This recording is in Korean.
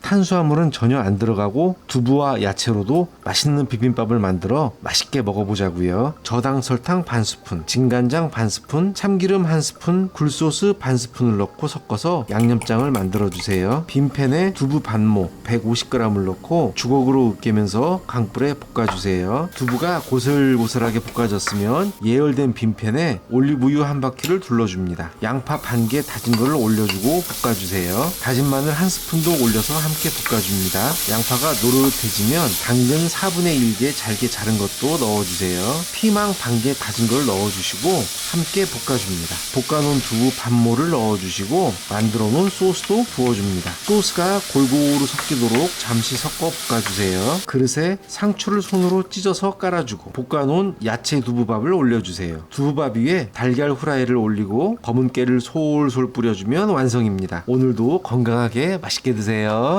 탄수화물은 전혀 안 들어가고 두부와 야채로도 맛있는 비빔밥을 만들어 맛있게 먹어보자고요. 저당 설탕 반 스푼, 진간장 반 스푼, 참기름 한 스푼, 굴소스 반 스푼을 넣고 섞어서 양념장을 만들어 주세요. 빈팬에 두부 반모 150g을 넣고 주걱으로 으깨면서 강불에 볶아주세요. 두부가 고슬고슬하게 볶아졌으면 예열된 빈팬에 올리브유 한 바퀴를 둘러줍니다. 양파 반 개 다진 걸 올려주고 볶아주세요. 다진 마늘 한 스푼도 올려서 함께 볶아줍니다. 양파가 노릇해지면 당근 4분의 1개 잘게 자른 것도 넣어주세요. 피망 반 개 다진 걸 넣어주시고 함께 볶아줍니다. 볶아놓은 두부 반모를 넣어주시고 만들어 놓은 소스도 부어줍니다. 소스가 골고루 섞이도록 잠시 섞어 볶아주세요. 그릇에 상추를 손으로 찢어서 깔아주고 볶아놓은 야채 두부밥을 올려주세요. 두부밥 위에 달걀 후라이를 올리고 검은 깨를 솔솔 뿌려주면 완성입니다. 오늘도 건강하게 맛있게 드세요.